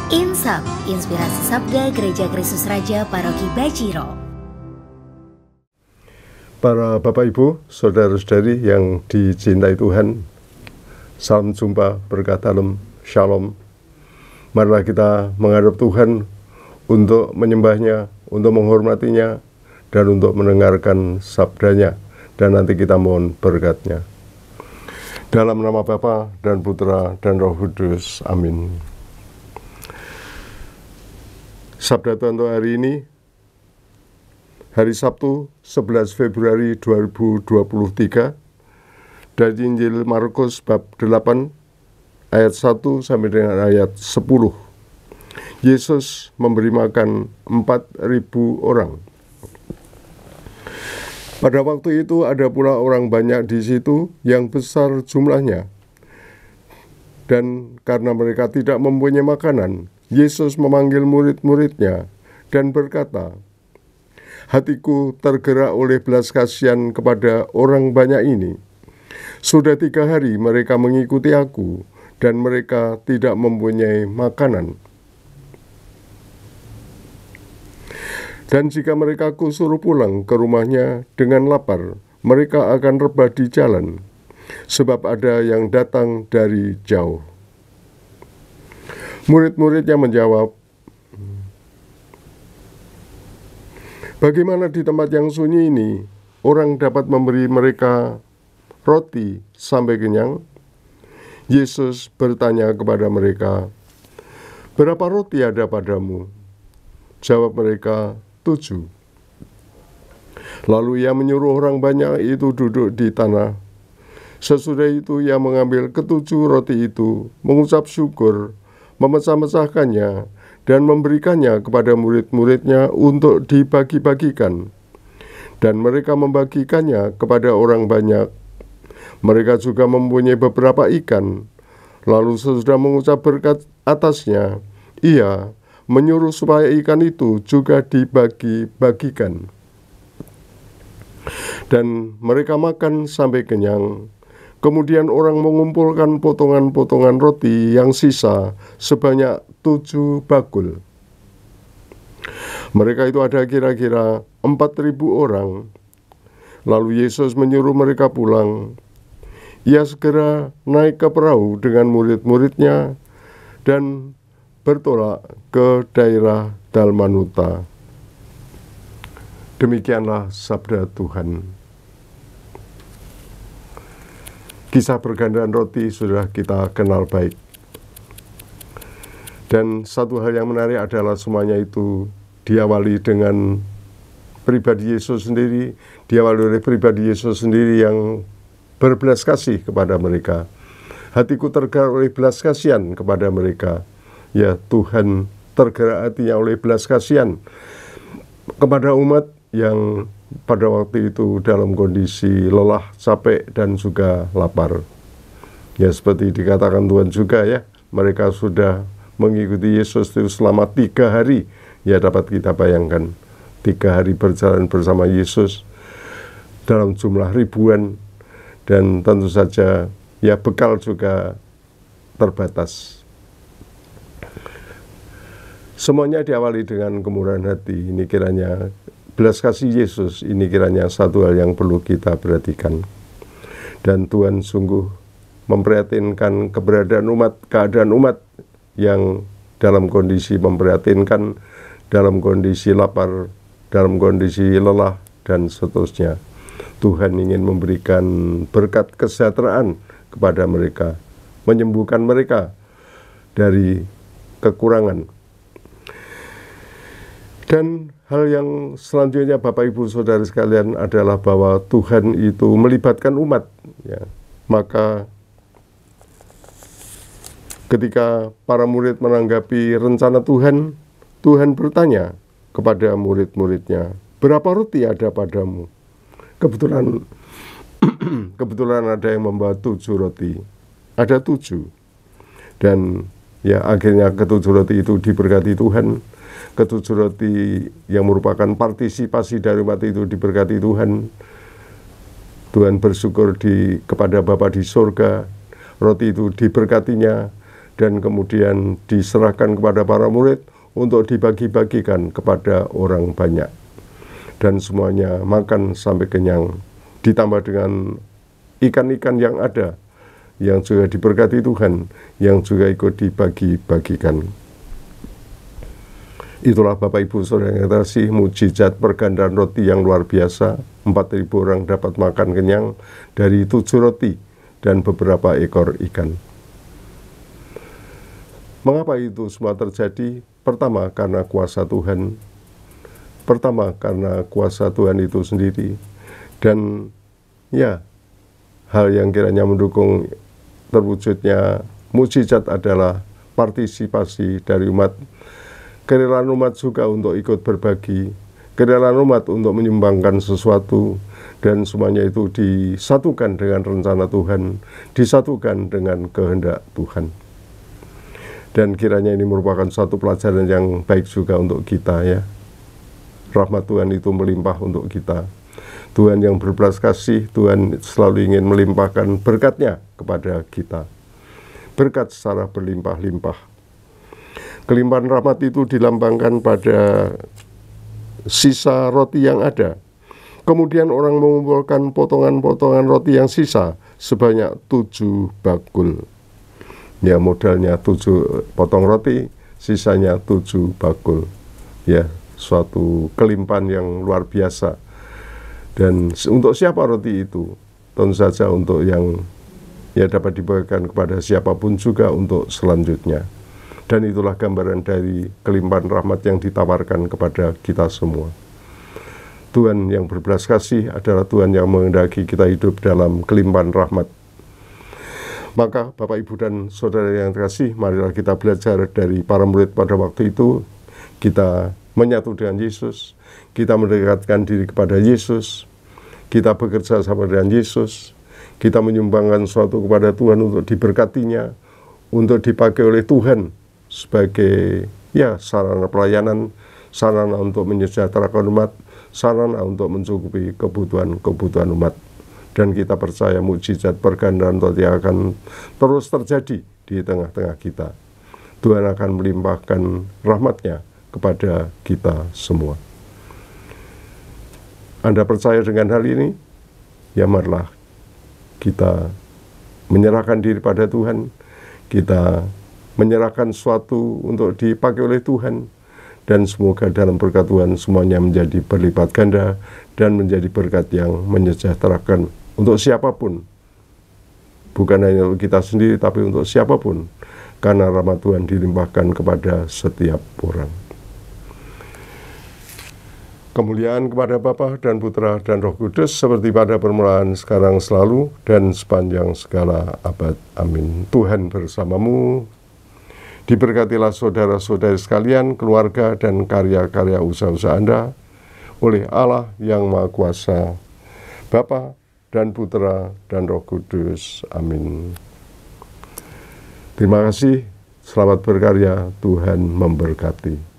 Insap, Inspirasi Sabda Gereja Kristus Raja Paroki Bajiro. Para Bapak Ibu, Saudara-saudari yang dicintai Tuhan, salam jumpa, berkah dalam, shalom. Marilah kita menghadap Tuhan untuk menyembahnya, untuk menghormatinya, dan untuk mendengarkan sabdanya. Dan nanti kita mohon berkatnya. Dalam nama Bapa dan Putra dan Roh Kudus, amin. Sabda Tuhan untuk hari ini, hari Sabtu 11 Februari 2023, dari Injil Markus bab 8 ayat 1 sampai dengan ayat 10. Yesus memberi makan 4.000 orang. Pada waktu itu ada pula orang banyak di situ yang besar jumlahnya. Dan karena mereka tidak mempunyai makanan, Yesus memanggil murid-muridnya dan berkata, "Hatiku tergerak oleh belas kasihan kepada orang banyak ini. Sudah 3 hari mereka mengikuti aku, dan mereka tidak mempunyai makanan. Dan jika mereka aku suruh pulang ke rumahnya dengan lapar, mereka akan rebah di jalan, sebab ada yang datang dari jauh." Murid-muridnya menjawab, "Bagaimana di tempat yang sunyi ini orang dapat memberi mereka roti sampai kenyang?" Yesus bertanya kepada mereka, "Berapa roti ada padamu?" Jawab mereka, 7. Lalu ia menyuruh orang banyak itu duduk di tanah. Sesudah itu ia mengambil ke-7 roti itu, mengucap syukur, memecah-mecahkannya, dan memberikannya kepada murid-muridnya untuk dibagi-bagikan. Dan mereka membagikannya kepada orang banyak. Mereka juga mempunyai beberapa ikan. Lalu sesudah mengucap berkat atasnya, ia menyuruh supaya ikan itu juga dibagi-bagikan. Dan mereka makan sampai kenyang. Kemudian orang mengumpulkan potongan-potongan roti yang sisa sebanyak 7 bakul. Mereka itu ada kira-kira 4.000 orang. Lalu Yesus menyuruh mereka pulang. Ia segera naik ke perahu dengan murid-muridnya dan bertolak ke daerah Dalmanuta. Demikianlah sabda Tuhan. Kisah pergantian roti sudah kita kenal baik. Dan satu hal yang menarik adalah semuanya itu diawali dengan pribadi Yesus sendiri, diawali oleh pribadi Yesus sendiri yang berbelas kasih kepada mereka. Hatiku tergerak oleh belas kasihan kepada mereka. Ya, Tuhan tergerak hatinya oleh belas kasihan kepada umat yang pada waktu itu dalam kondisi lelah, capek, dan juga lapar. Ya, seperti dikatakan Tuhan juga ya, mereka sudah mengikuti Yesus itu selama 3 hari. Ya, dapat kita bayangkan 3 hari berjalan bersama Yesus dalam jumlah ribuan, dan tentu saja ya bekal juga terbatas. Semuanya diawali dengan kemurahan hati. Ini kiranya belas kasih Yesus, ini kiranya satu hal yang perlu kita perhatikan. Dan Tuhan sungguh memprihatinkan keberadaan umat, keadaan umat yang dalam kondisi memprihatinkan, dalam kondisi lapar, dalam kondisi lelah, dan seterusnya. Tuhan ingin memberikan berkat kesejahteraan kepada mereka, menyembuhkan mereka dari kekurangan. Dan hal yang selanjutnya Bapak Ibu Saudara sekalian adalah bahwa Tuhan itu melibatkan umat. Ya. Maka ketika para murid menanggapi rencana Tuhan, Tuhan bertanya kepada murid-muridnya, "Berapa roti ada padamu?" Kebetulan ada yang membawa 7 roti. Ada 7. Dan ya akhirnya ke-7 roti itu diberkati Tuhan. Ke-7 roti yang merupakan partisipasi dari umat itu diberkati Tuhan. Tuhan bersyukur kepada Bapa di surga, roti itu diberkatinya, dan kemudian diserahkan kepada para murid untuk dibagi-bagikan kepada orang banyak. Dan semuanya makan sampai kenyang, ditambah dengan ikan-ikan yang ada, yang juga diberkati Tuhan, yang juga ikut dibagi-bagikan. Itulah Bapak Ibu Saudara yang terkasih, mujizat pergandaan roti yang luar biasa. 4.000 orang dapat makan kenyang dari 7 roti dan beberapa ekor ikan. Mengapa itu semua terjadi? Pertama, karena kuasa Tuhan. Pertama, karena kuasa Tuhan itu sendiri. Dan ya, hal yang kiranya mendukung terwujudnya mujizat adalah partisipasi dari umat. Kerelaan umat juga untuk ikut berbagi, kerelaan umat untuk menyumbangkan sesuatu, dan semuanya itu disatukan dengan rencana Tuhan, disatukan dengan kehendak Tuhan. Dan kiranya ini merupakan satu pelajaran yang baik juga untuk kita, ya. Rahmat Tuhan itu melimpah untuk kita. Tuhan yang berbelas kasih, Tuhan selalu ingin melimpahkan berkat-Nya kepada kita. Berkat secara berlimpah-limpah. Kelimpahan rahmat itu dilambangkan pada sisa roti yang ada. Kemudian orang mengumpulkan potongan-potongan roti yang sisa sebanyak 7 bakul. Ya, modalnya 7 potong roti, sisanya 7 bakul. Ya, suatu kelimpahan yang luar biasa. Dan untuk siapa roti itu? Tentu saja untuk yang ya dapat dibagikan kepada siapapun juga untuk selanjutnya. Dan itulah gambaran dari kelimpahan rahmat yang ditawarkan kepada kita semua. Tuhan yang berbelas kasih adalah Tuhan yang menghendaki kita hidup dalam kelimpahan rahmat. Maka Bapak, Ibu, dan Saudara yang terkasih, marilah kita belajar dari para murid pada waktu itu. Kita menyatu dengan Yesus, kita mendekatkan diri kepada Yesus, kita bekerja sama dengan Yesus, kita menyumbangkan sesuatu kepada Tuhan untuk diberkatinya, untuk dipakai oleh Tuhan sebagai ya sarana pelayanan, sarana untuk menyejahterakan umat, sarana untuk mencukupi kebutuhan umat. Dan kita percaya mujizat pergandaan roti akan terus terjadi di tengah-tengah kita. Tuhan akan melimpahkan rahmat-Nya kepada kita semua. Anda percaya dengan hal ini? Ya, marilah kita menyerahkan diri pada Tuhan, kita menyerahkan sesuatu untuk dipakai oleh Tuhan, dan semoga dalam berkat Tuhan semuanya menjadi berlipat ganda dan menjadi berkat yang menyejahterakan untuk siapapun, bukan hanya untuk kita sendiri tapi untuk siapapun, karena rahmat Tuhan dilimpahkan kepada setiap orang. Kemuliaan kepada Bapa dan Putra dan Roh Kudus, seperti pada permulaan, sekarang, selalu, dan sepanjang segala abad. Amin. Tuhan bersamamu. Diberkatilah saudara-saudari sekalian, keluarga, dan karya-karya usaha-usaha Anda oleh Allah yang Maha Kuasa, Bapa dan Putra dan Roh Kudus. Amin. Terima kasih. Selamat berkarya. Tuhan memberkati.